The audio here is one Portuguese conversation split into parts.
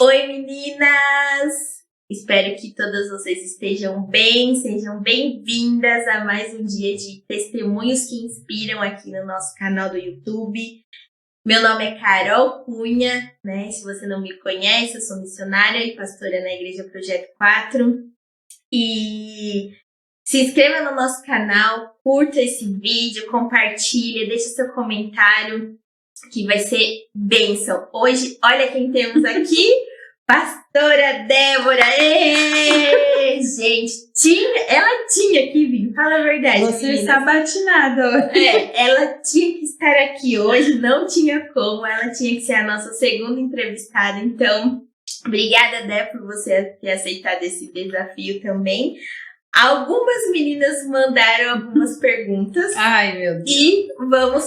Oi, meninas! Espero que todas vocês estejam bem, sejam bem-vindas a mais um dia de testemunhos que inspiram aqui no nosso canal do YouTube. Meu nome é Carol Cunha, né? Se você não me conhece, eu sou missionária e pastora na Igreja Projeto 4. E se inscreva no nosso canal, curta esse vídeo, compartilha, deixa seu comentário, que vai ser bênção. Hoje, olha quem temos aqui, Pastora Débora. Êêê! Gente, ela tinha que vir, fala a verdade. Você está batinada hoje. Ela tinha que estar aqui hoje, não tinha como, ela tinha que ser a nossa segunda entrevistada. Então, obrigada, Dé, por você ter aceitado esse desafio também. Algumas meninas mandaram algumas perguntas. Ai, meu Deus. E vamos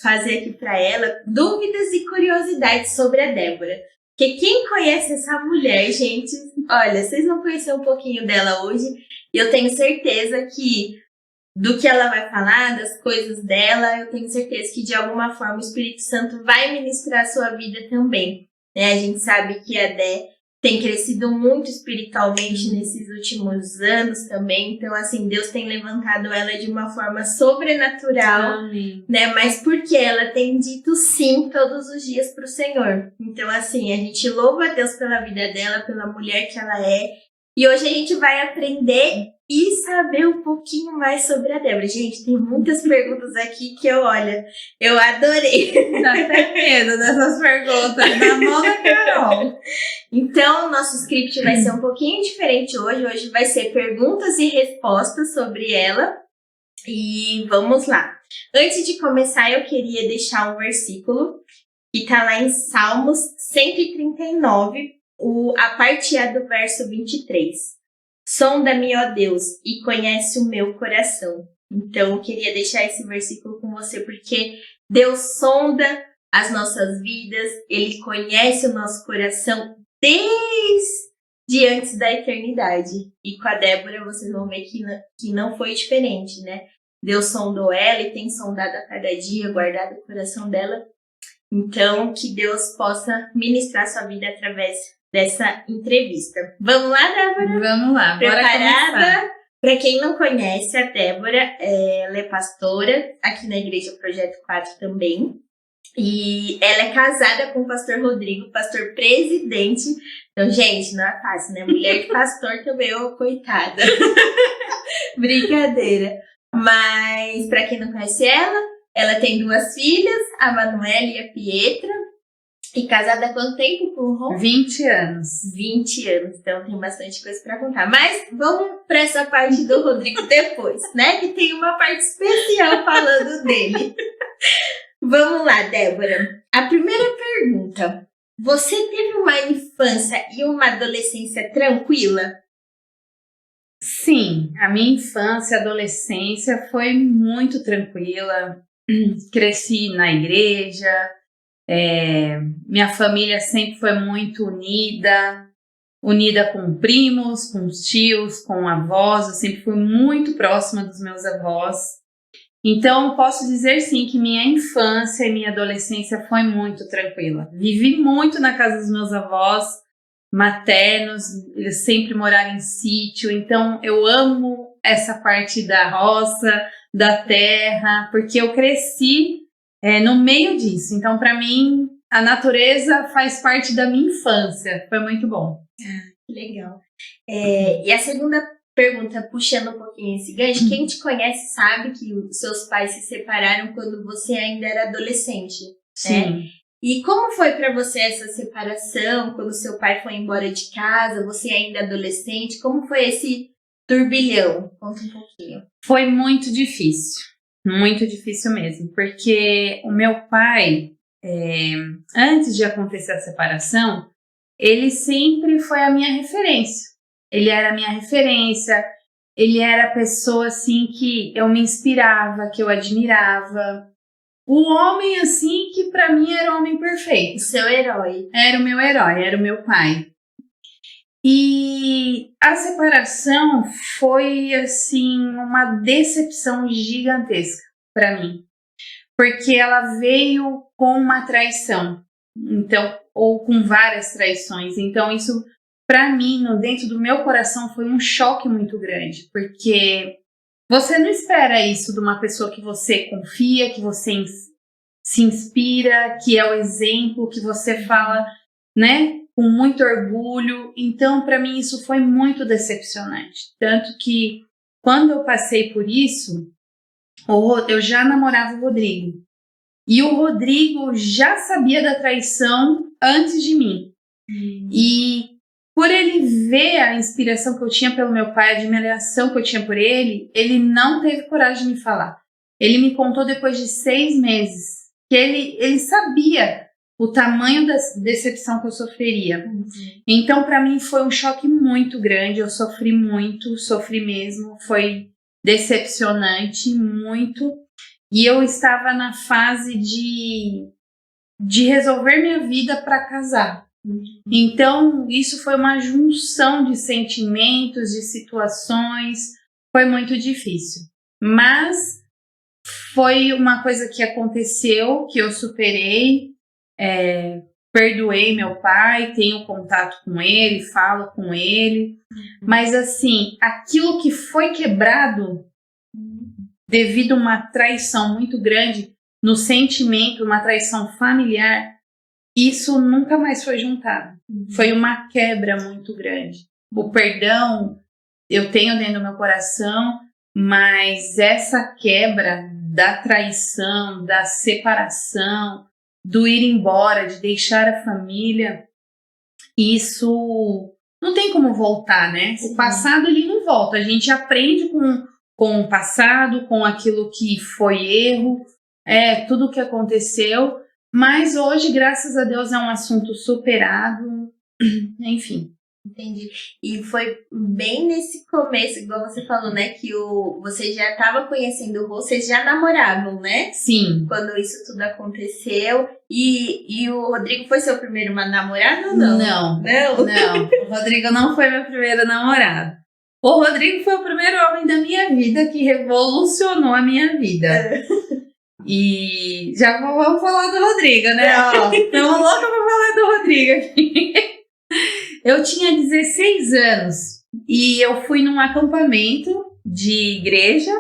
fazer aqui para ela dúvidas e curiosidades sobre a Débora. Porque quem conhece essa mulher, gente, olha, vocês vão conhecer um pouquinho dela hoje. E eu tenho certeza que do que ela vai falar, das coisas dela, eu tenho certeza que de alguma forma o Espírito Santo vai ministrar a sua vida também. Né? A gente sabe que a Dé tem crescido muito espiritualmente nesses últimos anos também. Então, assim, Deus tem levantado ela de uma forma sobrenatural. Amém. Né? Mas porque ela tem dito sim todos os dias para o Senhor. Então, assim, a gente louva a Deus pela vida dela, pela mulher que ela é. E hoje a gente vai aprender e saber um pouquinho mais sobre a Débora. Gente, tem muitas perguntas aqui que eu adorei. Dá até medo dessas perguntas, na mão da Carol. Então, nosso script vai ser um pouquinho diferente hoje. Hoje vai ser perguntas e respostas sobre ela. E vamos lá. Antes de começar, eu queria deixar um versículo que está lá em Salmos 139, a parte A do verso 23. Sonda-me, ó Deus, e conhece o meu coração. Então, eu queria deixar esse versículo com você, porque Deus sonda as nossas vidas, Ele conhece o nosso coração desde antes da eternidade. E com a Débora, vocês vão ver que não foi diferente, né? Deus sondou ela e tem sondado a cada dia, guardado o coração dela. Então, que Deus possa ministrar sua vida através dessa entrevista. Vamos lá, Débora? Vamos lá, bora Preparada? começar. Para quem não conhece, a Débora, ela é pastora aqui na Igreja Projeto 4 também. E ela é casada com o pastor Rodrigo, pastor presidente. Então, gente, não é fácil, né? Mulher de pastor também, coitada. Brincadeira. Mas, para quem não conhece ela tem 2 filhas, a Manuela e a Pietra. E casada há quanto tempo com o Ron? 20 anos. 20 anos, então tem bastante coisa para contar. Mas vamos para essa parte do Rodrigo depois, né? Que tem uma parte especial falando dele. Vamos lá, Débora. A primeira pergunta. Você teve uma infância e uma adolescência tranquila? Sim, a minha infância e adolescência foi muito tranquila. Cresci na igreja. Minha família sempre foi muito unida com primos, com os tios, com avós. Eu sempre fui muito próxima dos meus avós. Então, posso dizer sim que minha infância e minha adolescência foi muito tranquila. Vivi muito na casa dos meus avós maternos, eles sempre moraram em sítio. Então, eu amo essa parte da roça, da terra, porque eu cresci no meio disso. Então, para mim, a natureza faz parte da minha infância. Foi muito bom. Que legal. E a segunda pergunta, puxando um pouquinho esse gancho, quem te conhece sabe que os seus pais se separaram quando você ainda era adolescente. Sim. Né? E como foi para você essa separação, quando seu pai foi embora de casa, você ainda adolescente? Como foi esse turbilhão? Conta um pouquinho. Foi muito difícil mesmo, porque o meu pai, antes de acontecer a separação, ele sempre foi a minha referência. Ele era a minha referência, ele era a pessoa assim que eu me inspirava, que eu admirava. O homem assim que para mim era o homem perfeito. O seu herói. Era o meu herói, era o meu pai. E a separação foi assim uma decepção gigantesca para mim, porque ela veio com uma traição. Então, ou com várias traições. Então, isso, para mim, dentro do meu coração, foi um choque muito grande, porque você não espera isso de uma pessoa que você confia, que você se inspira, que é o exemplo, que você fala, né, com muito orgulho. Então, para mim, isso foi muito decepcionante. Tanto que, quando eu passei por isso, eu já namorava o Rodrigo. E o Rodrigo já sabia da traição antes de mim. E por ele ver a inspiração que eu tinha pelo meu pai, a admiração que eu tinha por ele, ele não teve coragem de me falar. Ele me contou depois de 6 meses que ele sabia o tamanho da decepção que eu sofreria. Então, para mim, foi um choque muito grande. Eu sofri muito, sofri mesmo. Foi decepcionante, muito. E eu estava na fase de resolver minha vida para casar. Então, isso foi uma junção de sentimentos, de situações. Foi muito difícil. Mas foi uma coisa que aconteceu, que eu superei. Perdoei meu pai, tenho contato com ele, falo com ele. Mas, assim, aquilo que foi quebrado devido a uma traição muito grande no sentimento, uma traição familiar, isso nunca mais foi juntado. Foi uma quebra muito grande. O perdão eu tenho dentro do meu coração, mas essa quebra da traição, da separação, do ir embora, de deixar a família, isso não tem como voltar, né? O passado, ele não volta. A gente aprende com o passado, com aquilo que foi erro, tudo o que aconteceu, mas hoje, graças a Deus, é um assunto superado, enfim. Entendi. E foi bem nesse começo, igual você falou, né, que você já estava conhecendo o Rô, vocês já namoravam, né? Sim. Quando isso tudo aconteceu. E o Rodrigo foi seu primeiro namorado ou não? Não. O Rodrigo não foi meu primeiro namorado. O Rodrigo foi o primeiro homem da minha vida que revolucionou a minha vida. E já vamos falar do Rodrigo, né? Estamos louca pra falar do Rodrigo aqui. Eu tinha 16 anos e eu fui num acampamento de igreja.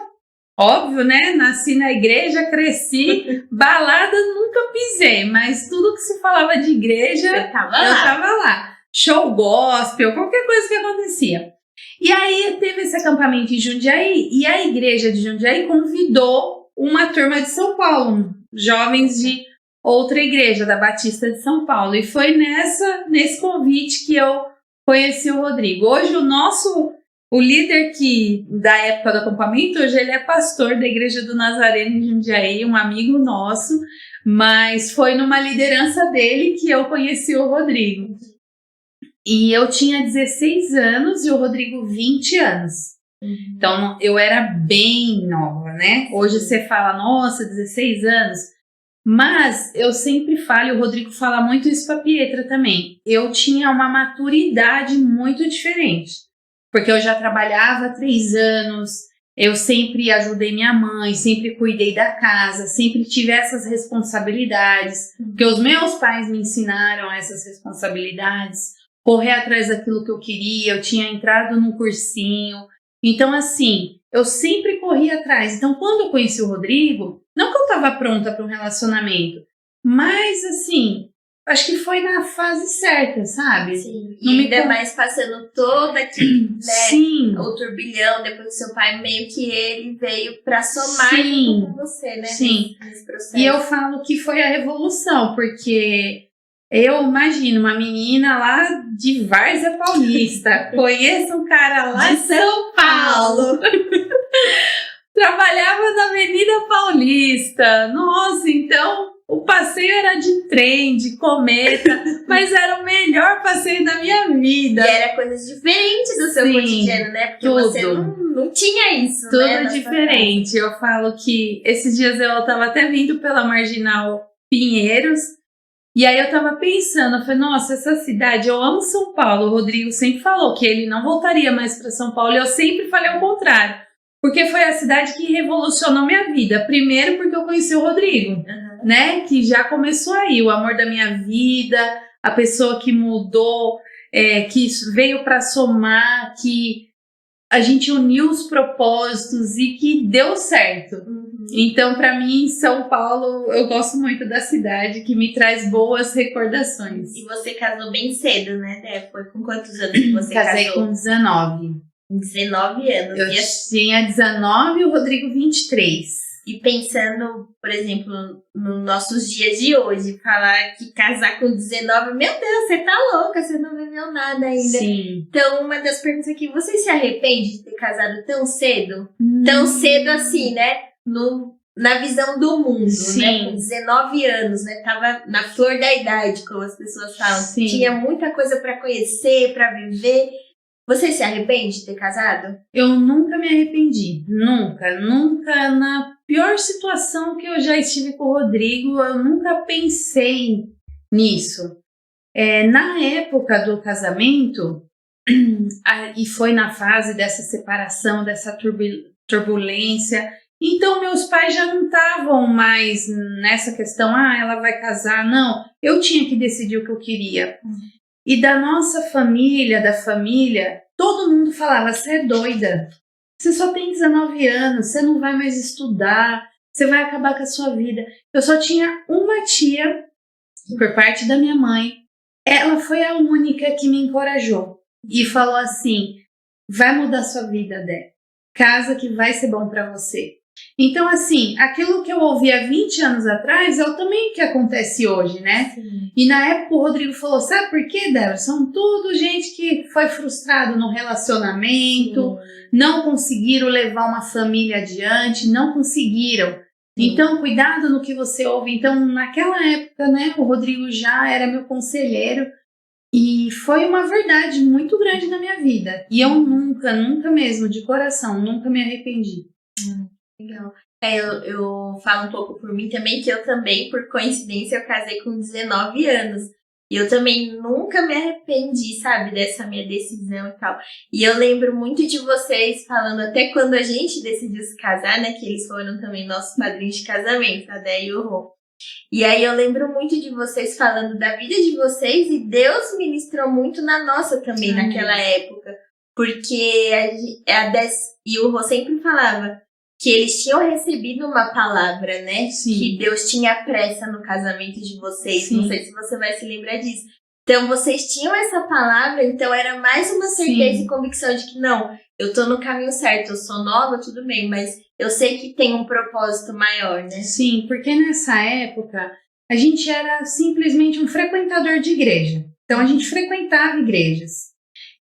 Óbvio, né? Nasci na igreja, cresci, balada nunca pisei, mas tudo que se falava de igreja, eu tava lá. Show gospel, qualquer coisa que acontecia. E aí teve esse acampamento em Jundiaí e a igreja de Jundiaí convidou uma turma de São Paulo, jovens de outra igreja, da Batista de São Paulo. E foi nesse convite que eu conheci o Rodrigo. Hoje o líder da época do acampamento, hoje ele é pastor da Igreja do Nazareno em Jundiaí, um amigo nosso, mas foi numa liderança dele que eu conheci o Rodrigo. E eu tinha 16 anos e o Rodrigo 20 anos. Então, eu era bem nova, né? Hoje você fala, nossa, 16 anos. Mas eu sempre falo, e o Rodrigo fala muito isso pra Pietra também, eu tinha uma maturidade muito diferente. Porque eu já trabalhava há 3 anos, eu sempre ajudei minha mãe, sempre cuidei da casa, sempre tive essas responsabilidades. Porque os meus pais me ensinaram essas responsabilidades, correr atrás daquilo que eu queria, eu tinha entrado num cursinho. Então, assim, eu sempre corri atrás. Então, quando eu conheci o Rodrigo, não que eu estava pronta para um relacionamento, mas, assim, acho que foi na fase certa, sabe? Sim, e ainda mais passando todo aquele, né, Sim. o turbilhão, depois do seu pai, meio que ele veio para somar Sim. com você, né? Sim. Nesse processo. E eu falo que foi a revolução, porque eu imagino uma menina lá de Várzea Paulista, conheço um cara lá de São Paulo. Trabalhava na Avenida Paulista. Nossa, então o passeio era de trem, de cometa, mas era o melhor passeio da minha vida. E era coisas diferentes do seu cotidiano, né? Porque você não tinha isso, tudo, né? Tudo diferente. Eu falo que esses dias eu tava até vindo pela Marginal Pinheiros, e aí eu tava pensando, eu falei, nossa, essa cidade, eu amo São Paulo. O Rodrigo sempre falou que ele não voltaria mais para São Paulo, e eu sempre falei o contrário. Porque foi a cidade que revolucionou minha vida. Primeiro porque eu conheci o Rodrigo. né? Que já começou aí, o amor da minha vida, a pessoa que mudou, que veio para somar, que a gente uniu os propósitos e que deu certo. Então, para mim, São Paulo, eu gosto muito da cidade, que me traz boas recordações. E você casou bem cedo, né, Dé? Foi com quantos anos que você Casei casou? com 19. 19 anos. Eu tinha 19 e o Rodrigo 23. E pensando, por exemplo, nos nossos dias de hoje, falar que casar com 19, meu Deus, você tá louca, você não viveu nada ainda. Sim. Então, uma das perguntas aqui, você se arrepende de ter casado tão cedo? Tão cedo assim, né? Na visão do mundo, Sim. né? Com 19 anos, né? Tava na flor da idade, como as pessoas falam. Sim. Tinha muita coisa pra conhecer, pra viver. Você se arrepende de ter casado? Eu nunca me arrependi. Nunca. Na pior situação que eu já estive com o Rodrigo, eu nunca pensei nisso. Na época do casamento, e foi na fase dessa separação, dessa turbulência, então meus pais já não estavam mais nessa questão, ela vai casar, não. Eu tinha que decidir o que eu queria. E da nossa família, todo mundo falava, você é doida, você só tem 19 anos, você não vai mais estudar, você vai acabar com a sua vida. Eu só tinha uma tia, por parte da minha mãe, ela foi a única que me encorajou e falou assim, vai mudar sua vida, Dé, casa que vai ser bom pra você. Então, assim, aquilo que eu ouvi há 20 anos atrás é o também que acontece hoje, né? Sim. E na época o Rodrigo falou, sabe por quê, Débora? São tudo gente que foi frustrado no relacionamento, não conseguiram levar uma família adiante, não conseguiram. Então, cuidado no que você ouve. Então, naquela época, né, o Rodrigo já era meu conselheiro e foi uma verdade muito grande na minha vida. E eu nunca mesmo, de coração, nunca me arrependi. Legal. Eu falo um pouco por mim também, que eu também, por coincidência, eu casei com 19 anos. E eu também nunca me arrependi, sabe, dessa minha decisão e tal. E eu lembro muito de vocês falando, até quando a gente decidiu se casar, né, que eles foram também nossos padrinhos de casamento, a Dé e o Rô. E aí eu lembro muito de vocês falando da vida de vocês e Deus ministrou muito na nossa também, naquela época. Porque a Dé e o Rô sempre falava que eles tinham recebido uma palavra, né? Sim. Que Deus tinha pressa no casamento de vocês. Sim. Não sei se você vai se lembrar disso. Então, vocês tinham essa palavra, então era mais uma certeza e convicção de que não, eu tô no caminho certo, eu sou nova, tudo bem, mas eu sei que tem um propósito maior, né? Sim, porque nessa época a gente era simplesmente um frequentador de igreja. Então, a gente frequentava igrejas.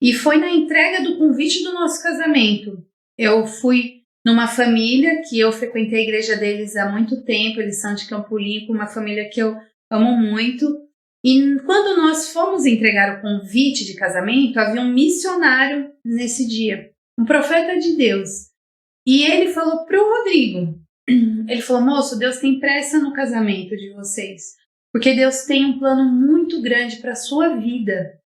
E foi na entrega do convite do nosso casamento. Eu fui numa família que eu frequentei a igreja deles há muito tempo, eles são de Campo Limpo, uma família que eu amo muito. E quando nós fomos entregar o convite de casamento, havia um missionário nesse dia, um profeta de Deus. E ele falou para o Rodrigo, ele falou, moço, Deus tem pressa no casamento de vocês, porque Deus tem um plano muito grande para a sua vida.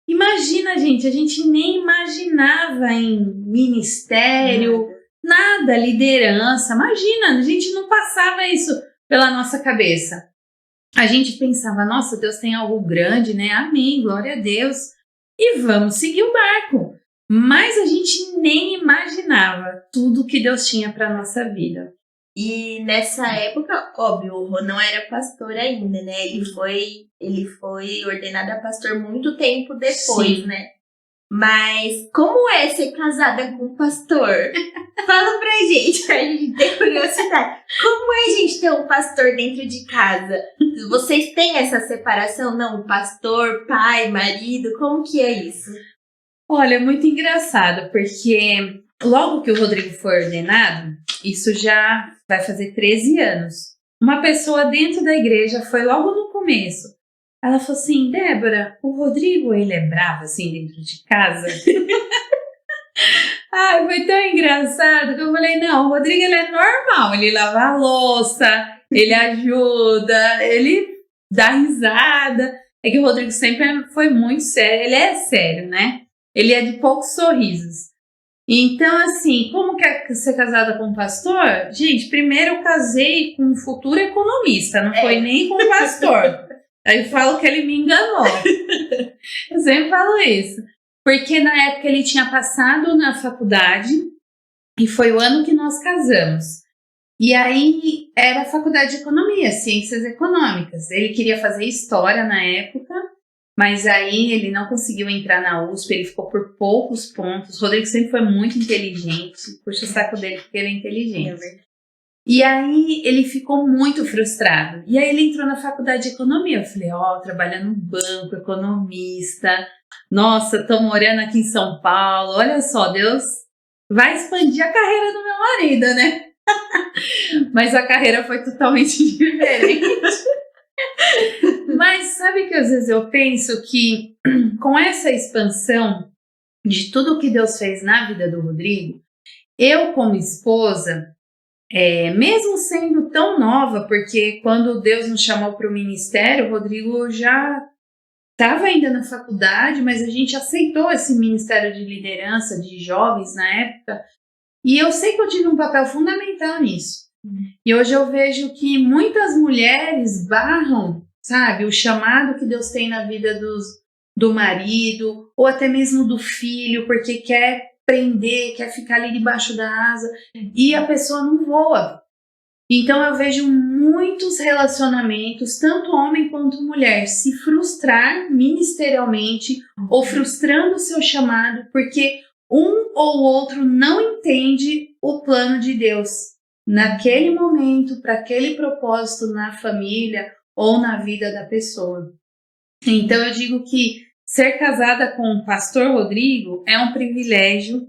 Imagina, gente, a gente nem imaginava em ministério, nada, liderança, imagina, a gente não passava isso pela nossa cabeça. A gente pensava, nossa, Deus tem algo grande, né? Amém, glória a Deus. E vamos seguir o barco. Mas a gente nem imaginava tudo que Deus tinha para nossa vida. E nessa época, óbvio, o Rô não era pastor ainda, né? Ele foi ordenado a pastor muito tempo depois, Sim. né? Mas como é ser casada com um pastor? Fala pra gente tem curiosidade. Como é a gente ter um pastor dentro de casa? Vocês têm essa separação? Não, pastor, pai, marido, como que é isso? Olha, é muito engraçado, porque logo que o Rodrigo foi ordenado, isso já vai fazer 13 anos. Uma pessoa dentro da igreja foi logo no começo. Ela falou assim, Débora, o Rodrigo, ele é bravo assim dentro de casa? Ai, foi tão engraçado que eu falei, não, o Rodrigo ele é normal, ele lava a louça, ele ajuda, ele dá risada. É que o Rodrigo sempre foi muito sério, ele é sério, né? Ele é de poucos sorrisos. Então, assim, como que é ser casada com um pastor? Gente, primeiro eu casei com um futuro economista, não foi nem com um pastor. Aí eu falo que ele me enganou. Eu sempre falo isso. Porque na época ele tinha passado na faculdade e foi o ano que nós casamos. E aí era a faculdade de economia, ciências econômicas. Ele queria fazer história na época, mas aí ele não conseguiu entrar na USP, ele ficou por poucos pontos. O Rodrigo sempre foi muito inteligente, puxa o saco dele porque ele é inteligente. E aí ele ficou muito frustrado. E aí ele entrou na faculdade de economia. Eu falei, trabalha no banco, economista. Nossa, tô morando aqui em São Paulo. Olha só, Deus vai expandir a carreira do meu marido, né? Mas a carreira foi totalmente diferente. Mas sabe que às vezes eu penso que com essa expansão de tudo que Deus fez na vida do Rodrigo, eu como esposa, mesmo sendo tão nova, porque quando Deus nos chamou para o ministério, o Rodrigo já estava ainda na faculdade, mas a gente aceitou esse ministério de liderança de jovens na época, e eu sei que eu tive um papel fundamental nisso. E hoje eu vejo que muitas mulheres barram, sabe, o chamado que Deus tem na vida do marido, ou até mesmo do filho, porque quer prender, quer ficar ali debaixo da asa, e a pessoa não voa. Então eu vejo muitos relacionamentos, tanto homem quanto mulher, se frustrar ministerialmente ou frustrando o seu chamado, porque um ou outro não entende o plano de Deus naquele momento, para aquele propósito na família ou na vida da pessoa. Então eu digo que ser casada com o pastor Rodrigo é um privilégio,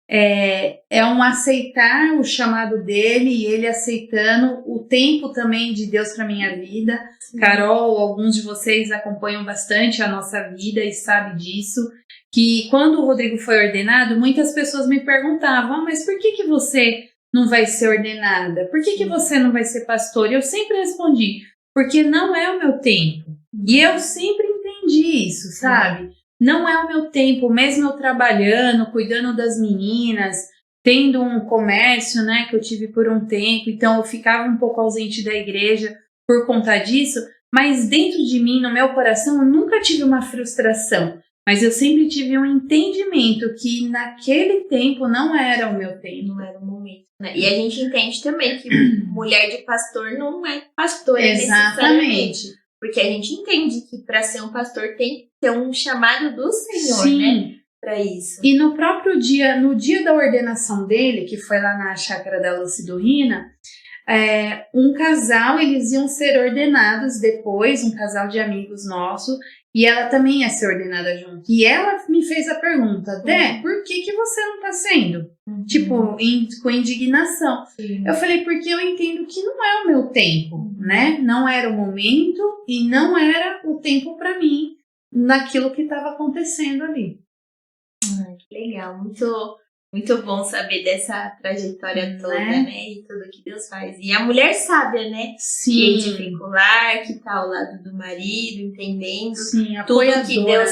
é um aceitar o chamado dele e ele aceitando o tempo também de Deus para minha vida. Sim. Carol, alguns de vocês acompanham bastante a nossa vida e sabem disso, que quando o Rodrigo foi ordenado, muitas pessoas me perguntavam, mas por que você não vai ser ordenada? Por que você não vai ser pastor? E eu sempre respondi, porque não é o meu tempo. E eu sempre entendi isso, sabe? Não é o meu tempo, mesmo eu trabalhando, cuidando das meninas, tendo um comércio, né, que eu tive por um tempo, então eu ficava um pouco ausente da igreja por conta disso, mas dentro de mim, no meu coração, eu nunca tive uma frustração, mas eu sempre tive um entendimento que naquele tempo não era o meu tempo. Não era o momento, né? E a gente entende também que mulher de pastor não é pastor necessariamente. Porque a gente entende que para ser um pastor tem que ter um chamado do Senhor, sim, né? Para isso. E no próprio dia, no dia da ordenação dele, que foi lá na chácara da Lucidorina, um casal, eles iam ser ordenados depois, um casal de amigos nosso, e ela também ia ser ordenada junto. E ela me fez a pergunta, Dé, por que você não tá sendo? Tipo, com indignação. Sim. Eu falei, porque eu entendo que não é o meu tempo, né? Não era o momento e não era o tempo para mim naquilo que estava acontecendo ali. Que legal, muito bom saber dessa trajetória toda, né? E tudo que Deus faz. E a mulher sábia, né? Sim. Que edificular, que tá ao lado do marido, entendendo. Sim, tudo que Deus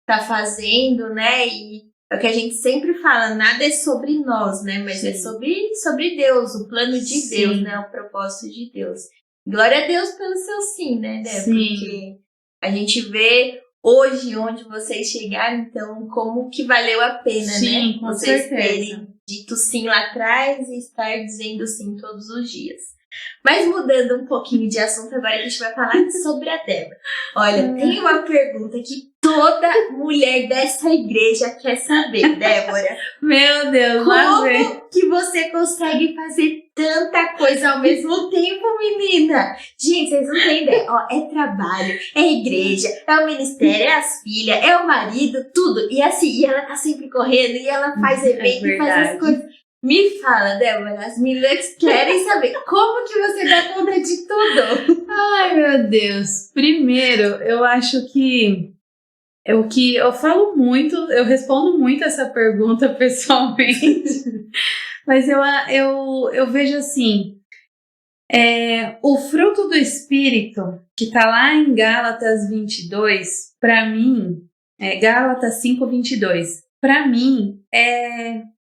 tá fazendo, né? E é o que a gente sempre fala, nada é sobre nós, né? Mas sim, é sobre Deus, o plano de sim, Deus, né? O propósito de Deus. Glória a Deus pelo seu sim, né, Débora? Sim. Porque a gente vê hoje onde vocês chegaram, então como que valeu a pena, sim, né? Com vocês certeza. terem dito sim lá atrás e estar dizendo sim todos os dias. Mas mudando um pouquinho de assunto, agora a gente vai falar sobre a Débora. Olha, tem uma pergunta que toda mulher dessa igreja quer saber, Débora. Meu Deus, como que você consegue fazer tanta coisa ao mesmo tempo, menina? Gente, vocês não têm ideia. É trabalho, é igreja, é o ministério, é as filhas, é o marido, tudo. E assim, e ela tá sempre correndo, e ela faz evento e faz as coisas. Me fala, Débora, as meninas querem saber como que você dá conta de tudo. Ai, meu Deus. Primeiro, eu acho que eu falo muito, eu respondo muito essa pergunta pessoalmente, mas eu vejo assim, o fruto do Espírito, que está lá em Gálatas 22, para mim, Gálatas 5:22, para mim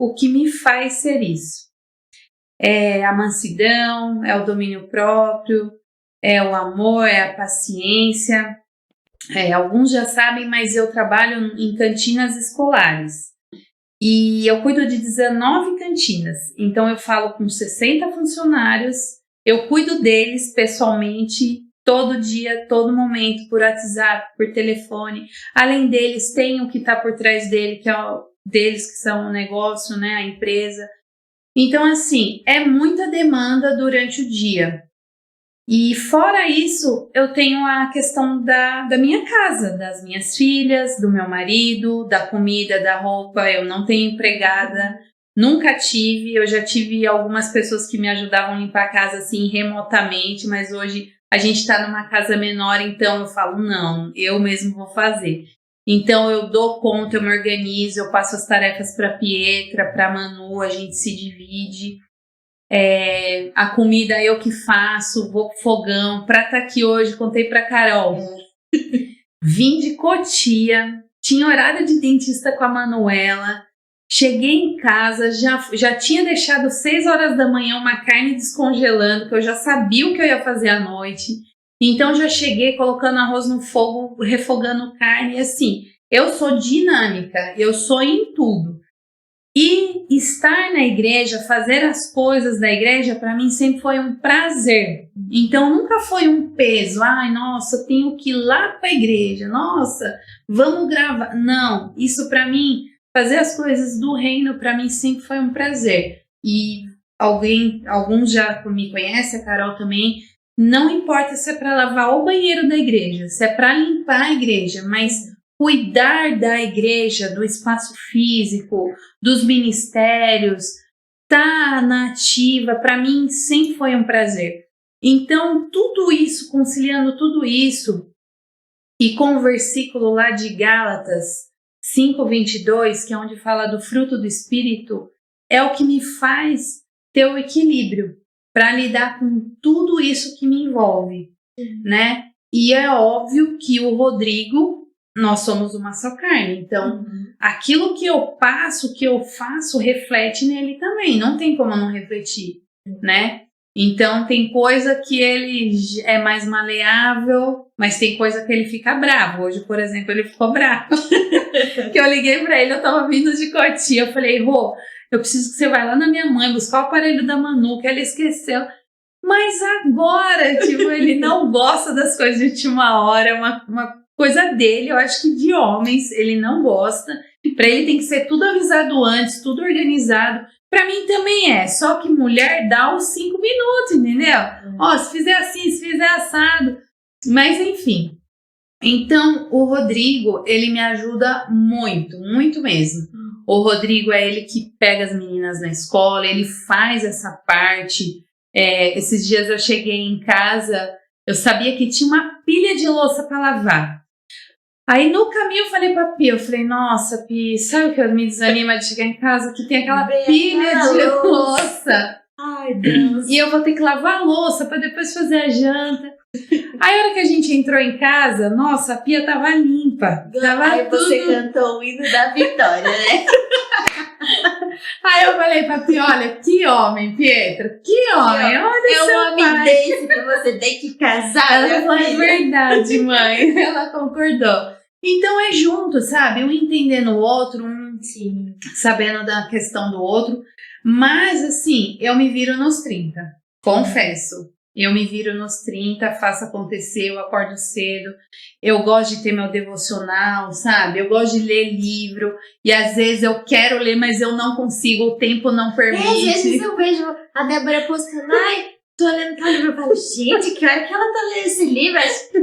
o que me faz ser isso. É a mansidão, é o domínio próprio, é o amor, é a paciência. Alguns já sabem, mas eu trabalho em cantinas escolares. E eu cuido de 19 cantinas. Então eu falo com 60 funcionários, eu cuido deles pessoalmente, todo dia, todo momento, por WhatsApp, por telefone. Além deles, tem o que está por trás deles, que são o negócio, né, a empresa. Então, assim, é muita demanda durante o dia. E fora isso, eu tenho a questão da minha casa, das minhas filhas, do meu marido, da comida, da roupa. Eu não tenho empregada, nunca tive. Eu já tive algumas pessoas que me ajudavam a limpar a casa assim remotamente, mas hoje a gente está numa casa menor, então eu falo, não, eu mesmo vou fazer. Então eu dou conta, eu me organizo, eu passo as tarefas para a Pietra, para a Manu, a gente se divide. A comida eu que faço, vou pro fogão. Pra estar aqui hoje, contei pra Carol. Vim de Cotia, tinha horário de dentista com a Manuela. Cheguei em casa, já tinha deixado 6 horas da manhã uma carne descongelando, que eu já sabia o que eu ia fazer à noite. Então já cheguei colocando arroz no fogo, refogando carne. E assim, eu sou dinâmica, eu sou em tudo. E estar na igreja, fazer as coisas da igreja, para mim sempre foi um prazer. Então nunca foi um peso. Ai, nossa, tenho que ir lá para a igreja. Nossa, vamos gravar. Não, isso para mim, fazer as coisas do reino, para mim sempre foi um prazer. E alguns já me conhecem, a Carol também. Não importa se é para lavar o banheiro da igreja, se é para limpar a igreja, mas cuidar da igreja, do espaço físico, dos ministérios, tá na ativa, para mim sempre foi um prazer. Então, tudo isso, conciliando tudo isso, e com o versículo lá de Gálatas 5:22, que é onde fala do fruto do Espírito, é o que me faz ter o equilíbrio para lidar com tudo isso que me envolve, né? E é óbvio que o Rodrigo, nós somos uma só carne, então aquilo que eu passo, que eu faço, reflete nele também, não tem como não refletir, né? Então tem coisa que ele é mais maleável, mas tem coisa que ele fica bravo. Hoje, por exemplo, ele ficou bravo, que eu liguei pra ele, eu tava vindo de Cotia, eu falei, Rô, eu preciso que você vá lá na minha mãe buscar o aparelho da Manu, que ela esqueceu. Mas agora, tipo, ele não gosta das coisas de última hora, é uma coisa dele, eu acho que de homens ele não gosta. Pra ele tem que ser tudo avisado antes, tudo organizado. Pra mim também é, só que mulher dá os 5 minutos, entendeu? Ó, se fizer assim, se fizer assado. Mas enfim. Então, o Rodrigo, ele me ajuda muito, muito mesmo. O Rodrigo é ele que pega as meninas na escola, ele faz essa parte. Esses dias eu cheguei em casa, eu sabia que tinha uma pilha de louça para lavar. Aí no caminho eu falei pra Pi, eu falei, nossa Pi, sabe o que me desanima de chegar em casa? Que tem aquela pilha de louça. Ai, Deus. E eu vou ter que lavar a louça pra depois fazer a janta. Aí a hora que a gente entrou em casa, nossa, a pia tava limpa. Aí você cantou o hino da vitória, né? Aí eu falei pra Pi, olha, que homem, Pietro, que homem, olha é um homem desse que você tem que casar. Ela falou, é verdade, mãe. Ela concordou. Então é junto, sabe? Um entendendo o outro, Sim, sabendo da questão do outro. Mas assim, eu me viro nos 30, confesso. Eu me viro nos 30, faço acontecer, eu acordo cedo. Eu gosto de ter meu devocional, sabe? Eu gosto de ler livro. E às vezes eu quero ler, mas eu não consigo, o tempo não permite. Às vezes eu vejo a Débora postando, ai, tô lendo tal livro. Eu falo, gente, que hora que ela tá lendo esse livro?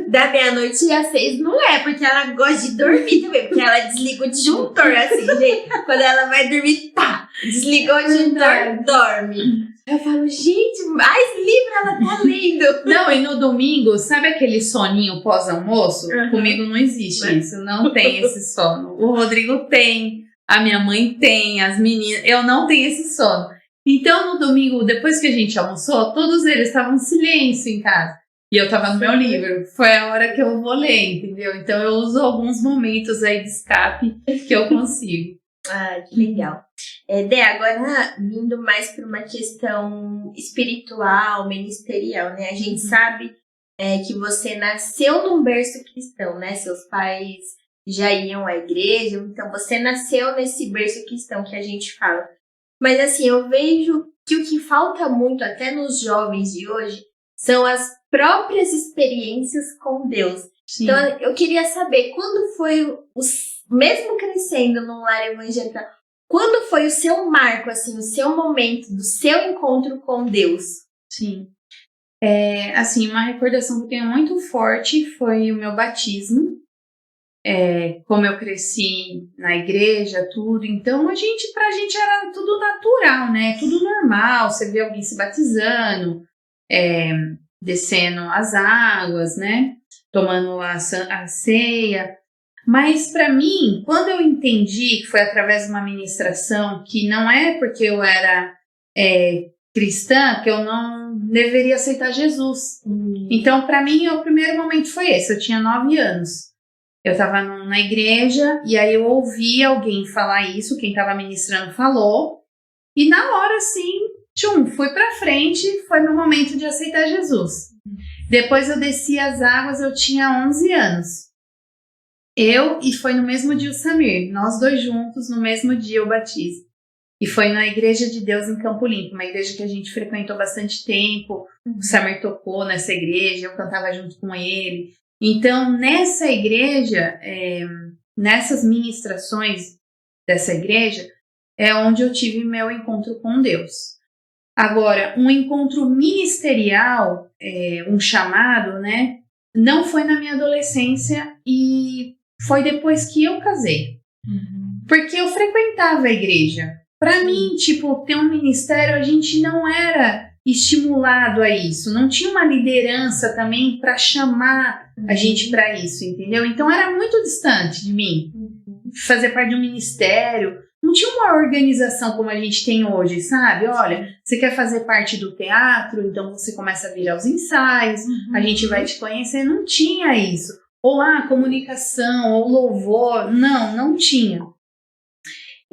Da meia-noite às 6 não é, porque ela gosta de dormir também. Porque ela desliga o disjuntor, assim, gente. Quando ela vai dormir, pá, desligou o disjuntor, dorme. Eu falo, gente, mais livro ela tá lendo. Não, e no domingo, sabe aquele soninho pós-almoço? Comigo não existe isso, não tem esse sono. O Rodrigo tem, a minha mãe tem, as meninas, eu não tenho esse sono. Então, no domingo, depois que a gente almoçou, todos eles estavam em silêncio em casa. E eu tava no meu livro. Foi a hora que eu vou ler, entendeu? Então, eu uso alguns momentos aí de escape que eu consigo. Ah, que legal. Dé, agora vindo mais para uma questão espiritual, ministerial, né? A gente sabe que você nasceu num berço cristão, né? Seus pais já iam à igreja, então você nasceu nesse berço cristão que a gente fala. Mas assim, eu vejo que o que falta muito até nos jovens de hoje são as próprias experiências com Deus. Sim. Então eu queria saber, quando foi, mesmo crescendo num lar evangélico, quando foi o seu marco, assim, o seu momento do seu encontro com Deus? Sim. Assim, uma recordação que eu tenho muito forte foi o meu batismo. Como eu cresci na igreja, tudo, então pra gente era tudo natural, né? Tudo normal, você vê alguém se batizando, descendo as águas, né? Tomando a ceia. Mas para mim, quando eu entendi que foi através de uma ministração, que não é porque eu era cristã que eu não deveria aceitar Jesus. Então, para mim, o primeiro momento foi esse. Eu tinha 9 anos. Eu estava na igreja e aí eu ouvi alguém falar isso, quem estava ministrando falou. E na hora, assim, fui para frente, foi meu momento de aceitar Jesus. Depois eu desci as águas, eu tinha 11 anos. E foi no mesmo dia o Samir, nós dois juntos, no mesmo dia o batismo. E foi na Igreja de Deus em Campo Limpo, uma igreja que a gente frequentou bastante tempo. O Samir tocou nessa igreja, eu cantava junto com ele. Então, nessa igreja, nessas ministrações dessa igreja, é onde eu tive meu encontro com Deus. Agora, um encontro ministerial, um chamado, né? Não foi na minha adolescência e foi depois que eu casei. Porque eu frequentava a igreja. Para mim, ter um ministério, a gente não era estimulado a isso. Não tinha uma liderança também para chamar a gente para isso, entendeu? Então, era muito distante de mim. Fazer parte de um ministério. Não tinha uma organização como a gente tem hoje, sabe? Olha, você quer fazer parte do teatro, então você começa a vir aos ensaios, a gente vai te conhecer. Não tinha isso. Ou comunicação, ou louvor. Não tinha.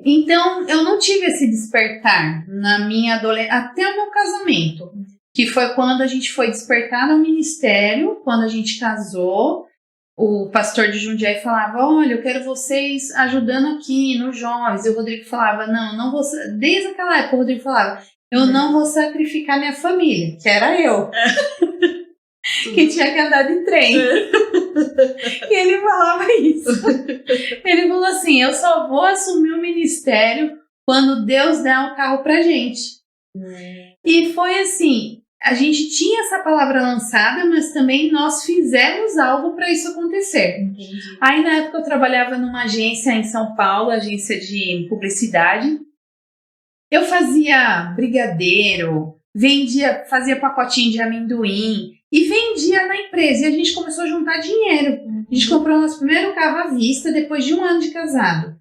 Então, eu não tive esse despertar na minha adolescência, até o meu casamento, que foi quando a gente foi despertar no ministério, quando a gente casou. O pastor de Jundiaí falava, olha, eu quero vocês ajudando aqui nos jovens. E o Rodrigo falava, não vou... Desde aquela época o Rodrigo falava, eu não vou sacrificar minha família, que era eu. Que tinha que andar de trem. E ele falava isso. Ele falou assim, eu só vou assumir o ministério quando Deus der um carro pra gente. E foi assim, a gente tinha essa palavra lançada, mas também nós fizemos algo para isso acontecer. Entendi. Aí na época eu trabalhava numa agência em São Paulo, agência de publicidade. Eu fazia brigadeiro, fazia pacotinho de amendoim e vendia na empresa. E a gente começou a juntar dinheiro. A gente comprou nosso primeiro carro à vista depois de 1 ano de casado.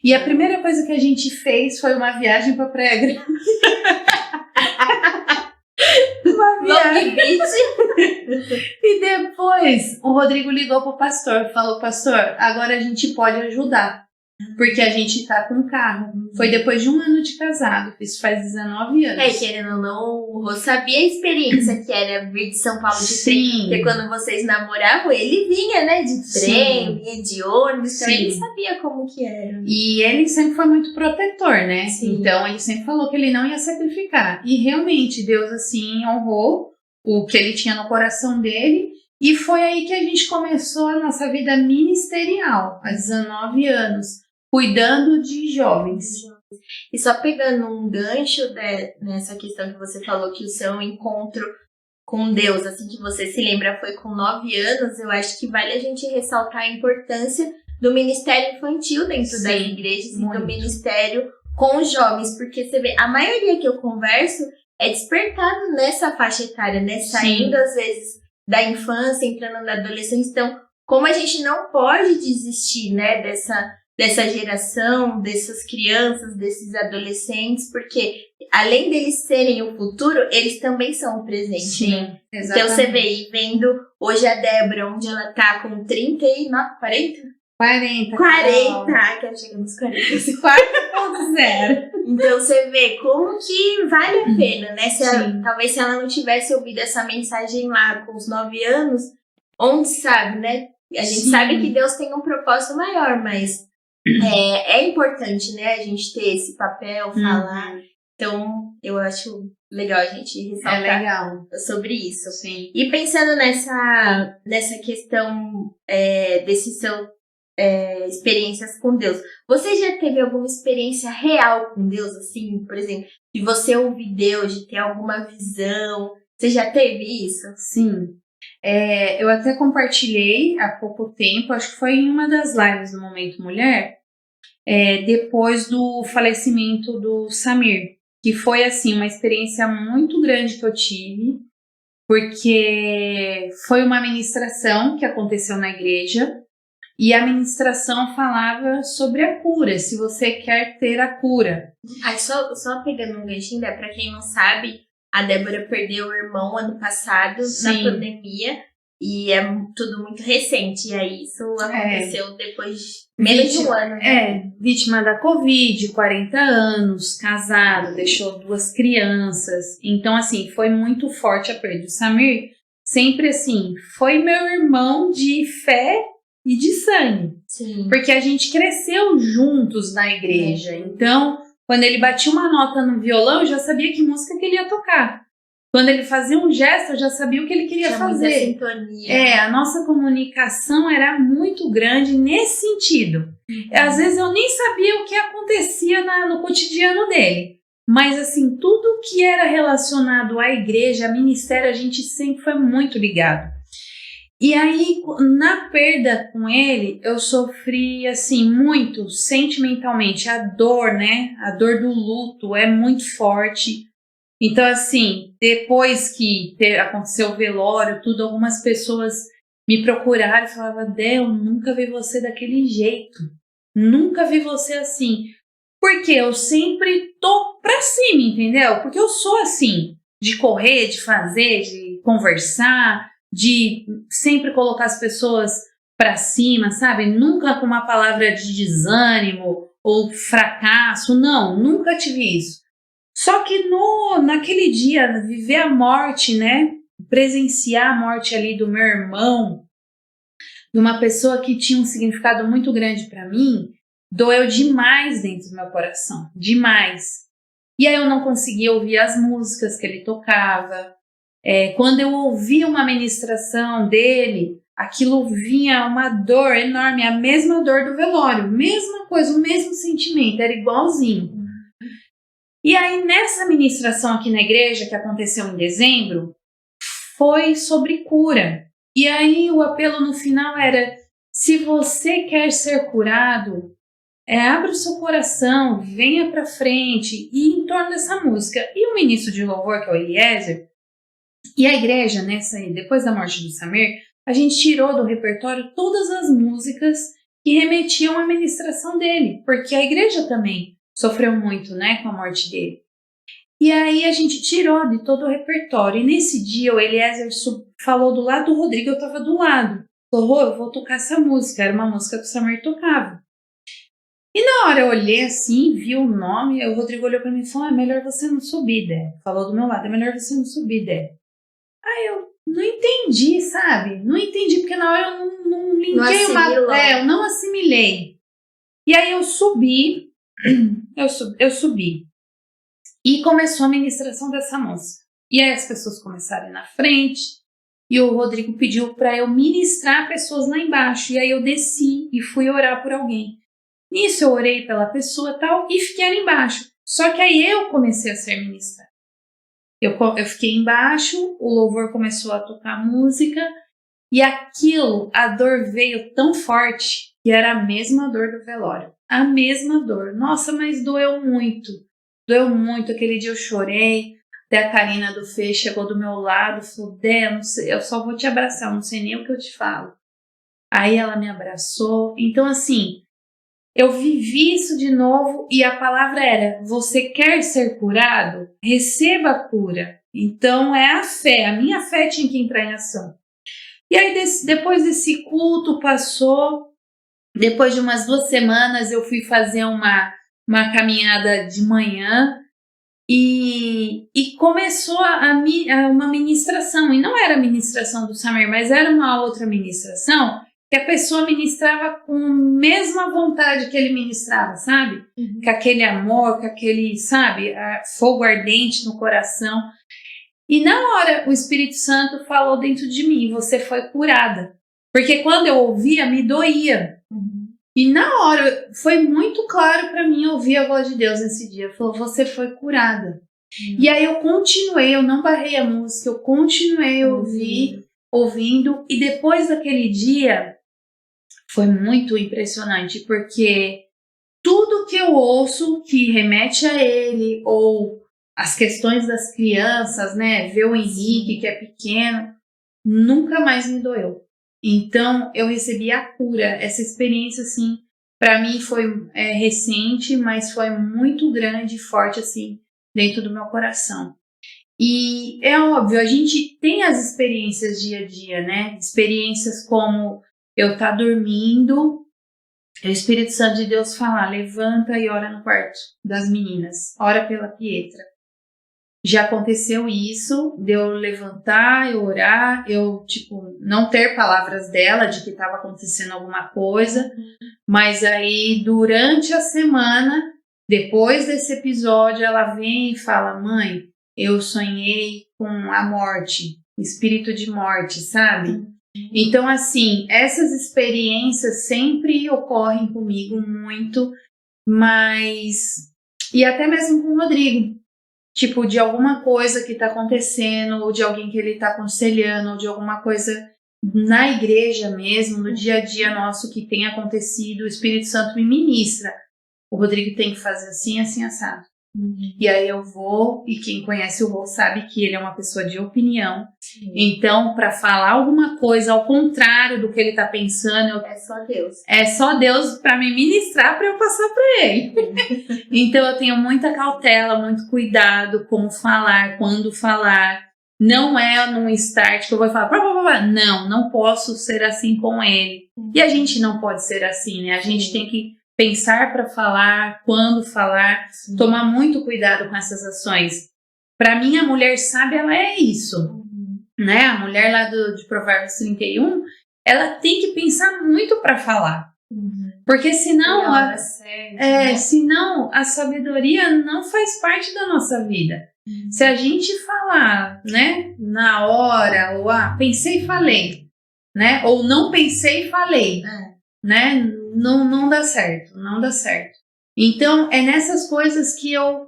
E a primeira coisa que a gente fez foi uma viagem para Praia Grande. Uma viagem. E depois o Rodrigo ligou pro pastor e falou, pastor, agora a gente pode ajudar. Porque a gente tá com carro. Foi depois de 1 ano de casado. Isso faz 19 anos. Querendo ou não, o Rô sabia a experiência que era vir de São Paulo de trem. Porque quando vocês namoravam, ele vinha, né? De trem, vinha de ônibus. Então ele sabia como que era. E ele sempre foi muito protetor, né? Sim. Então ele sempre falou que ele não ia sacrificar. E realmente Deus, assim, honrou o que ele tinha no coração dele. E foi aí que a gente começou a nossa vida ministerial, há 19 anos. Cuidando de jovens. E só pegando um gancho nessa questão que você falou, que o seu encontro com Deus, assim que você se lembra, foi com 9 anos, eu acho que vale a gente ressaltar a importância do ministério infantil dentro das igrejas e do ministério com os jovens, porque você vê, a maioria que eu converso é despertado nessa faixa etária, né? Saindo às vezes da infância, entrando na adolescência. Então, como a gente não pode desistir, né, dessa geração, dessas crianças, desses adolescentes, porque além deles serem o futuro, eles também são o presente. Sim, né? exatamente. Então você vê, vendo hoje a Débora, onde ela tá com 39, 40? 40. 40, quero chegar nos 40. 4.0. Então você vê como que vale a pena, né? Talvez se ela não tivesse ouvido essa mensagem lá com os 9 anos, onde sabe, né? A gente sabe que Deus tem um propósito maior, mas é importante, né? A gente ter esse papel, falar. Então, eu acho legal a gente ressaltar sobre isso. Sim. E pensando nessa questão desse seu experiências com Deus, você já teve alguma experiência real com Deus, assim, por exemplo, de você ouvir Deus, de ter alguma visão? Você já teve isso? Sim. Eu até compartilhei há pouco tempo, acho que foi em uma das lives do Momento Mulher, depois do falecimento do Samir, que foi assim uma experiência muito grande que eu tive, porque foi uma ministração que aconteceu na igreja, e a ministração falava sobre a cura, se você quer ter a cura. Só pegando um ganchinho, né? Pra quem não sabe, a Débora perdeu o irmão ano passado, na pandemia, e é tudo muito recente. E aí isso aconteceu depois de menos de um ano, né? Vítima da Covid, 40 anos, casado, deixou 2 crianças. Então, assim, foi muito forte a perda. O Samir, sempre assim, foi meu irmão de fé e de sangue. Sim. Porque a gente cresceu juntos na igreja. Então, quando ele batia uma nota no violão, eu já sabia que música que ele ia tocar. Quando ele fazia um gesto, eu já sabia o que ele queria fazer. Muita sintonia. A nossa comunicação era muito grande nesse sentido. Às vezes eu nem sabia o que acontecia no cotidiano dele. Mas, assim, tudo que era relacionado à igreja, a ministério, a gente sempre foi muito ligado. E aí, na perda com ele, eu sofri, assim, muito sentimentalmente. A dor, né? A dor do luto é muito forte. Então, assim, depois que aconteceu o velório, tudo, algumas pessoas me procuraram e falavam: Dé, eu nunca vi você daquele jeito. Nunca vi você assim. Porque eu sempre tô pra cima, entendeu? Porque eu sou assim, de correr, de fazer, de conversar, de sempre colocar as pessoas pra cima, sabe? Nunca com uma palavra de desânimo ou fracasso. Não, nunca tive isso. Só que naquele dia, viver a morte, né? Presenciar a morte ali do meu irmão, de uma pessoa que tinha um significado muito grande para mim, doeu demais dentro do meu coração. Demais. E aí eu não conseguia ouvir as músicas que ele tocava. Quando eu ouvia uma ministração dele, aquilo vinha uma dor enorme, a mesma dor do velório, mesma coisa, o mesmo sentimento, era igualzinho. E aí, nessa ministração aqui na igreja, que aconteceu em dezembro, foi sobre cura. E aí, o apelo no final era: se você quer ser curado, abra o seu coração, venha pra frente, e em torno dessa música. E o ministro de louvor, que é o Eliezer, e a igreja, depois da morte do Samir, a gente tirou do repertório todas as músicas que remetiam à ministração dele, porque a igreja também sofreu muito, né, com a morte dele. E aí a gente tirou de todo o repertório. E nesse dia o Eliezer falou do lado do Rodrigo, eu estava do lado. Falou: eu vou tocar essa música. Era uma música que o Samir tocava. E na hora eu olhei assim, vi o nome, o Rodrigo olhou para mim e falou: é melhor você não subir, Dé. Falou do meu lado: é melhor você não subir, Dé. Aí eu não entendi, sabe? Não entendi, porque na hora eu não linkei eu não assimilei. E aí eu subi. Eu subi e começou a ministração dessa música. E aí as pessoas começaram a ir na frente e o Rodrigo pediu para eu ministrar pessoas lá embaixo. E aí eu desci e fui orar por alguém. Nisso eu orei pela pessoa e tal e fiquei ali embaixo. Só que aí eu comecei a ser ministrada. Eu fiquei embaixo, o louvor começou a tocar música e aquilo, a dor veio tão forte que era a mesma dor do velório. A mesma dor. Nossa, mas doeu muito. Doeu muito. Aquele dia eu chorei. Até a Karina do Fê chegou do meu lado e falou: Dé, eu só vou te abraçar, eu não sei nem o que eu te falo. Aí ela me abraçou. Então, assim, eu vivi isso de novo e a palavra era: você quer ser curado? Receba a cura. Então, é a fé. A minha fé tinha que entrar em ação. E aí, depois desse culto, passou. Depois de umas 2 semanas, eu fui fazer uma caminhada de manhã e começou uma ministração. E não era a ministração do Samir, mas era uma outra ministração que a pessoa ministrava com a mesma vontade que ele ministrava, sabe? Com aquele amor, com aquele, sabe, fogo ardente no coração. E na hora, o Espírito Santo falou dentro de mim, você foi curada. Porque quando eu ouvia, me doía. E na hora, foi muito claro para mim ouvir a voz de Deus nesse dia. Falou, você foi curada. E aí eu continuei, eu não barrei a música, eu continuei ouvindo. E depois daquele dia, foi muito impressionante, porque tudo que eu ouço que remete a ele, ou as questões das crianças, né? Ver o Henrique, que é pequeno, nunca mais me doeu. Então, eu recebi a cura. Essa experiência, assim, para mim foi recente, mas foi muito grande e forte, assim, dentro do meu coração. E é óbvio, a gente tem as experiências dia a dia, né? Experiências como eu estar dormindo, o Espírito Santo de Deus falar, levanta e ora no quarto das meninas, ora pela Pietra. Já aconteceu isso, de eu levantar, eu orar, eu, não ter palavras dela de que estava acontecendo alguma coisa, mas aí, durante a semana, depois desse episódio, ela vem e fala, mãe, eu sonhei com a morte, espírito de morte, sabe? Então, assim, essas experiências sempre ocorrem comigo muito, mas... E até mesmo com o Rodrigo. De alguma coisa que está acontecendo, ou de alguém que ele está aconselhando, ou de alguma coisa na igreja mesmo, no dia a dia nosso que tem acontecido, o Espírito Santo me ministra. O Rodrigo tem que fazer assim, assim, assado. E aí eu vou, e quem conhece o Rô sabe que ele é uma pessoa de opinião. Então, para falar alguma coisa ao contrário do que ele está pensando, é só Deus. É só Deus para me ministrar, para eu passar para ele. Então, eu tenho muita cautela, muito cuidado como falar, quando falar. Não é num start que eu vou falar, não posso ser assim com ele. E a gente não pode ser assim, né? A gente tem que pensar para falar, quando falar, tomar muito cuidado com essas ações. Para mim, a mulher sábia, ela é isso, né? A mulher lá de Provérbios 31, ela tem que pensar muito para falar. Porque senão, senão a sabedoria não faz parte da nossa vida. Se a gente falar, né, na hora, ou pensei e falei, né? Ou não pensei e falei, né? Não dá certo, não dá certo. Então, é nessas coisas que eu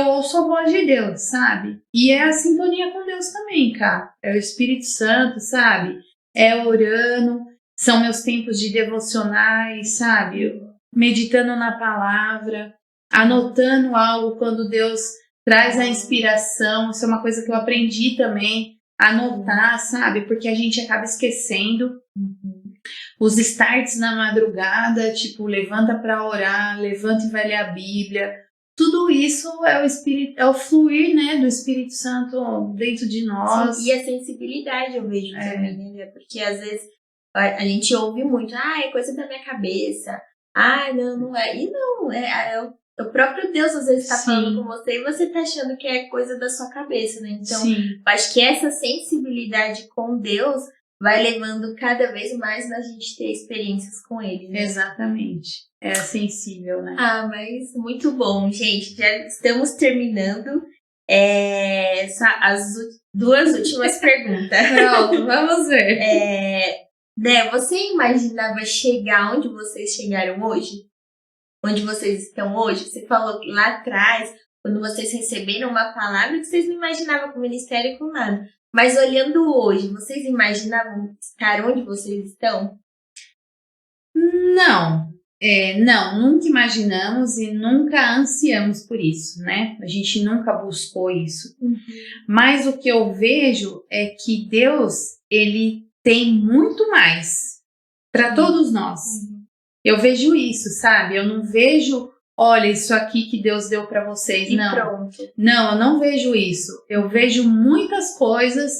ouço a voz de Deus, sabe? E é a sintonia com Deus também, cara. É o Espírito Santo, sabe? É orando, são meus tempos de devocionais, sabe? Meditando na palavra, anotando algo quando Deus traz a inspiração. Isso é uma coisa que eu aprendi também, anotar, sabe? Porque a gente acaba esquecendo. Os starts na madrugada, levanta para orar, levanta e vai ler a Bíblia. Tudo isso é o fluir, né, do Espírito Santo dentro de nós. Sim, e a sensibilidade eu vejo também, né? Porque às vezes a gente ouve muito, é coisa da minha cabeça. Não é. E não, é o próprio Deus às vezes está falando com você e você está achando que é coisa da sua cabeça, né? Então, acho que essa sensibilidade com Deus vai levando cada vez mais a gente ter experiências com ele, né? Exatamente. É sensível, né? Mas muito bom, gente. Já estamos terminando. As 2 últimas perguntas. Pronto, vamos ver. Né, você imaginava chegar onde vocês chegaram hoje? Onde vocês estão hoje? Você falou que lá atrás, quando vocês receberam uma palavra, que vocês não imaginavam com o ministério com nada. Mas olhando hoje, vocês imaginavam estar onde vocês estão? Não, nunca imaginamos e nunca ansiamos por isso, né? A gente nunca buscou isso. Mas o que eu vejo é que Deus, ele tem muito mais para todos nós. Eu vejo isso, sabe? Eu não vejo, olha, isso aqui que Deus deu para vocês, não. Pronto. Não, eu não vejo isso. Eu vejo muitas coisas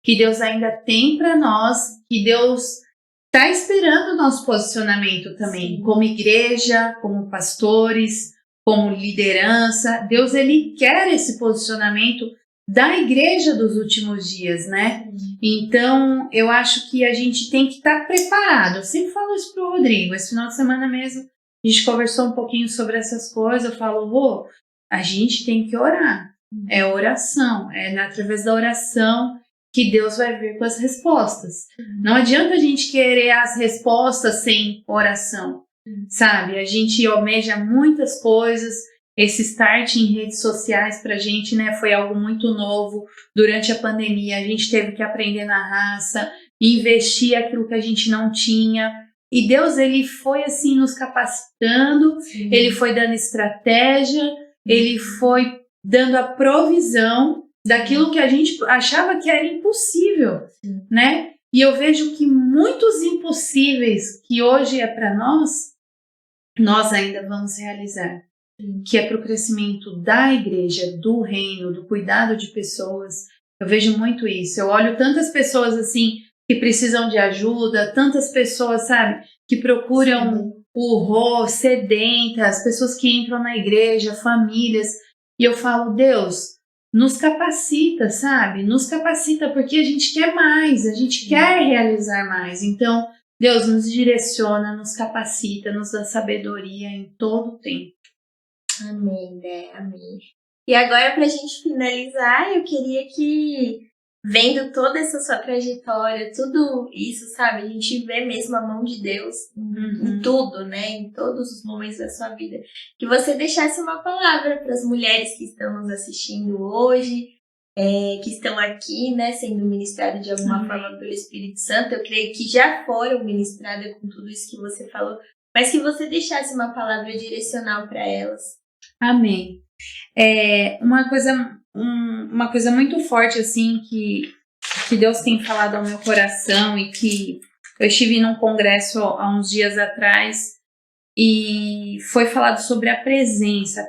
que Deus ainda tem para nós, que Deus está esperando o nosso posicionamento também, como igreja, como pastores, como liderança. Deus, ele quer esse posicionamento da igreja dos últimos dias, né? Então, eu acho que a gente tem que estar preparado. Eu sempre falo isso pro Rodrigo. Esse final de semana mesmo, a gente conversou um pouquinho sobre essas coisas. Eu falo, a gente tem que orar. É oração. É através da oração que Deus vai vir com as respostas. Não adianta a gente querer as respostas sem oração, sabe? A gente almeja muitas coisas. Esse start em redes sociais pra gente, né, foi algo muito novo. Durante a pandemia, a gente teve que aprender na raça, investir aquilo que a gente não tinha. E Deus, ele foi assim nos capacitando, ele foi dando estratégia, ele foi dando a provisão daquilo que a gente achava que era impossível, né? E eu vejo que muitos impossíveis que hoje é para nós ainda vamos realizar. Que é para o crescimento da igreja, do reino, do cuidado de pessoas. Eu vejo muito isso. Eu olho tantas pessoas assim que precisam de ajuda, tantas pessoas, sabe, que procuram o rol, sedentas, pessoas que entram na igreja, famílias. E eu falo, Deus, nos capacita, sabe? Nos capacita porque a gente quer mais, a gente quer realizar mais. Então, Deus nos direciona, nos capacita, nos dá sabedoria em todo o tempo. Amém, né? Amém. E agora, pra gente finalizar, eu queria que, vendo toda essa sua trajetória, tudo isso, sabe? A gente vê mesmo a mão de Deus em tudo, né? Em todos os momentos da sua vida. Que você deixasse uma palavra para as mulheres que estão nos assistindo hoje, que estão aqui, né? Sendo ministradas de alguma forma pelo Espírito Santo. Eu creio que já foram ministradas com tudo isso que você falou. Mas que você deixasse uma palavra direcional para elas. Amém. Uma coisa muito forte assim que Deus tem falado ao meu coração e que eu estive num congresso há uns dias atrás e foi falado sobre a presença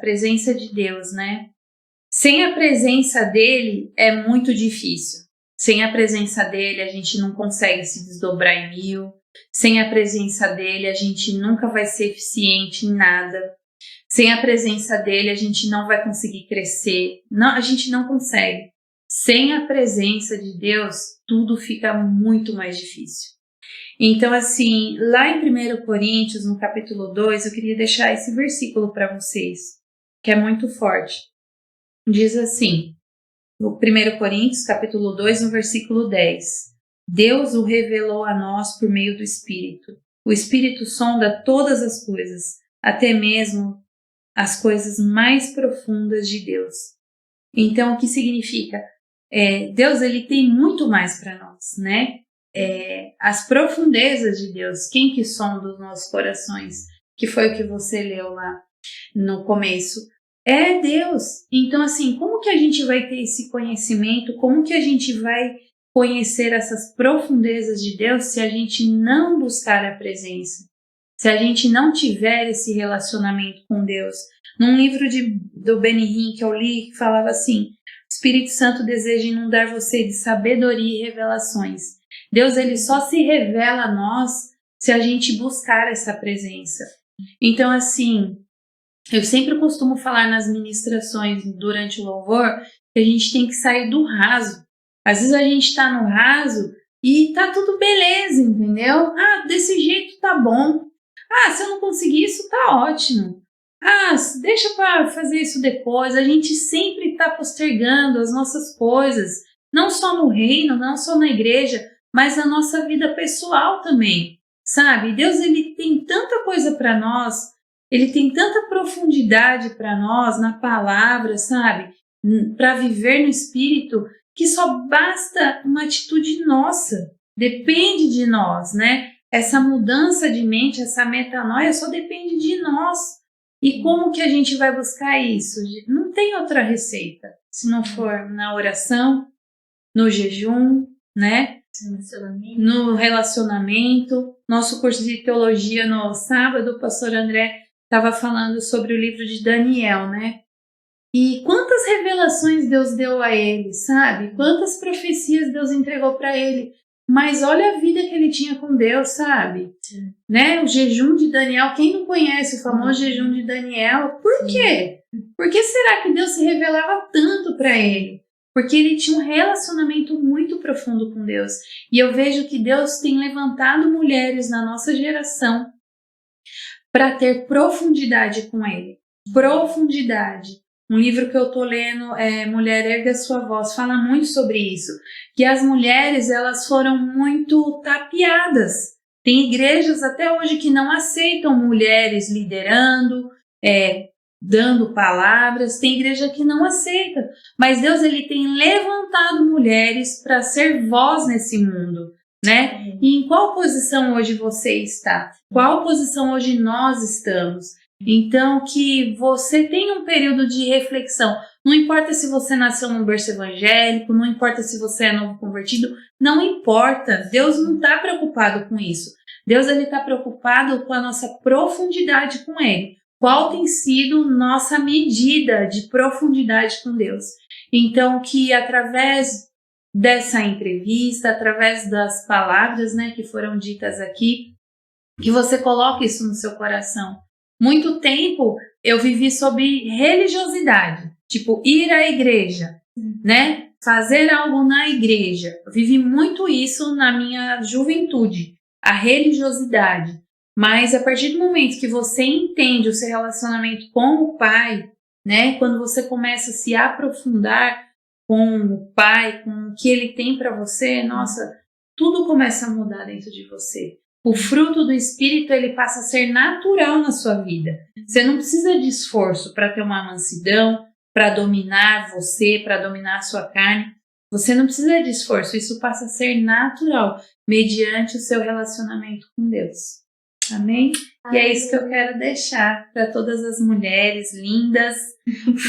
de Deus, né? Sem a presença dele é muito difícil. Sem a presença dele a gente não consegue se desdobrar em 1000. Sem a presença dele a gente nunca vai ser eficiente em nada. Sem a presença dele, a gente não vai conseguir crescer. Não, a gente não consegue. Sem a presença de Deus, tudo fica muito mais difícil. Então, assim, lá em 1 Coríntios, no capítulo 2, eu queria deixar esse versículo para vocês, que é muito forte. Diz assim, no 1 Coríntios, capítulo 2, no versículo 10. Deus o revelou a nós por meio do Espírito. O Espírito sonda todas as coisas, até mesmo as coisas mais profundas de Deus. Então, o que significa? Deus, ele tem muito mais para nós, né? As profundezas de Deus, quem que sonda os nossos corações, que foi o que você leu lá no começo, é Deus. Então, assim, como que a gente vai ter esse conhecimento? Como que a gente vai conhecer essas profundezas de Deus se a gente não buscar a presença? Se a gente não tiver esse relacionamento com Deus. Num livro do Benny Hinn que eu li, falava assim, o Espírito Santo deseja inundar você de sabedoria e revelações. Deus, ele só se revela a nós se a gente buscar essa presença. Então, assim, eu sempre costumo falar nas ministrações durante o louvor que a gente tem que sair do raso. Às vezes a gente está no raso e tá tudo beleza, entendeu? Desse jeito tá bom. Se eu não conseguir isso, tá ótimo. Deixa para fazer isso depois. A gente sempre está postergando as nossas coisas, não só no reino, não só na igreja, mas na nossa vida pessoal também, sabe? Deus, ele tem tanta coisa para nós, ele tem tanta profundidade para nós na palavra, sabe? Para viver no Espírito, que só basta uma atitude nossa, depende de nós, né? Essa mudança de mente, essa metanoia só depende de nós. E como que a gente vai buscar isso? Não tem outra receita, se não for na oração, no jejum, né? No relacionamento. Nosso curso de teologia no sábado, o pastor André estava falando sobre o livro de Daniel, né? E quantas revelações Deus deu a ele, sabe? Quantas profecias Deus entregou para ele. Mas olha a vida que ele tinha com Deus, sabe? Sim. Né? O jejum de Daniel, quem não conhece o famoso jejum de Daniel? Por quê? Por que será que Deus se revelava tanto para ele? Porque ele tinha um relacionamento muito profundo com Deus. E eu vejo que Deus tem levantado mulheres na nossa geração para ter profundidade com ele. Profundidade. Um livro que eu tô lendo é Mulher Erga Sua Voz, fala muito sobre isso, que as mulheres elas foram muito tapeadas. Tem igrejas até hoje que não aceitam mulheres liderando, dando palavras, tem igreja que não aceita, mas Deus ele tem levantado mulheres para ser voz nesse mundo, né? E em qual posição hoje você está? Qual posição hoje nós estamos? Então, que você tenha um período de reflexão. Não importa se você nasceu num berço evangélico, não importa se você é novo convertido, não importa. Deus não está preocupado com isso. Deus está preocupado com a nossa profundidade com Ele. Qual tem sido nossa medida de profundidade com Deus? Então, que através dessa entrevista, através das palavras, né, que foram ditas aqui, que você coloque isso no seu coração. Muito tempo eu vivi sobre religiosidade, tipo ir à igreja, né? Fazer algo na igreja. Eu vivi muito isso na minha juventude, a religiosidade. Mas a partir do momento que você entende o seu relacionamento com o Pai, né? Quando você começa a se aprofundar com o Pai, com o que Ele tem para você, nossa, tudo começa a mudar dentro de você. O fruto do Espírito, ele passa a ser natural na sua vida. Você não precisa de esforço para ter uma mansidão, para dominar você, para dominar a sua carne. Você não precisa de esforço, isso passa a ser natural, mediante o seu relacionamento com Deus. Amém? E é isso que eu quero deixar para todas as mulheres lindas,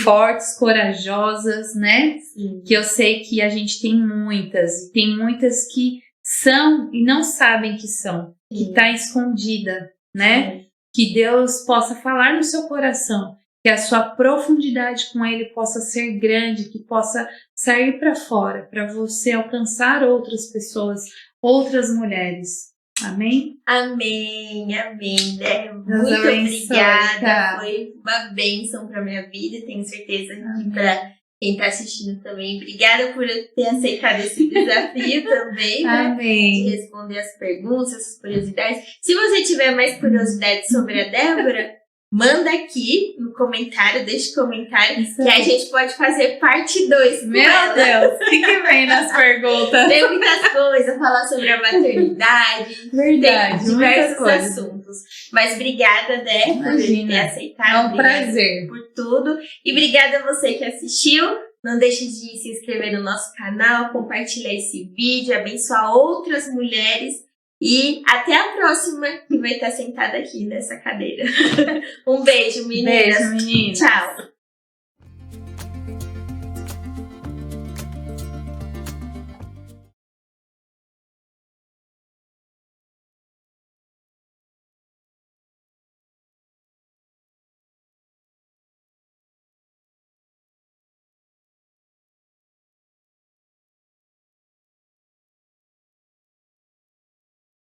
fortes, corajosas, né? Sim. Que eu sei que a gente tem muitas, e tem muitas que são e não sabem que são, que está escondida, né? Sim. Que Deus possa falar no seu coração, que a sua profundidade com Ele possa ser grande, que possa sair para fora, para você alcançar outras pessoas, outras mulheres. Amém? Amém, amém, né? Deus Muito abençoe, obrigada. tá? Foi uma bênção para minha vida. Tenho certeza que para quem está assistindo também. Obrigada por ter aceitado esse desafio também, né? Amém. De responder as perguntas, as curiosidades. Se você tiver mais curiosidades sobre a Débora, manda aqui no comentário, deixa comentário, Isso que a aí. gente pode fazer parte 2 com Meu ela. Deus, o que vem nas perguntas? Tem muitas coisas, falar sobre a maternidade, Verdade, tem muitas diversos coisas. assuntos. Mas obrigada, Dé, por Imagina. ter É aceitado. um prazer. Por tudo. E obrigada a você que assistiu. Não deixe de se inscrever no nosso canal, compartilhar esse vídeo, abençoar outras mulheres. E até a próxima, que vai estar sentada aqui nessa cadeira. Um beijo, meninas. Beijo, meninas. Tchau.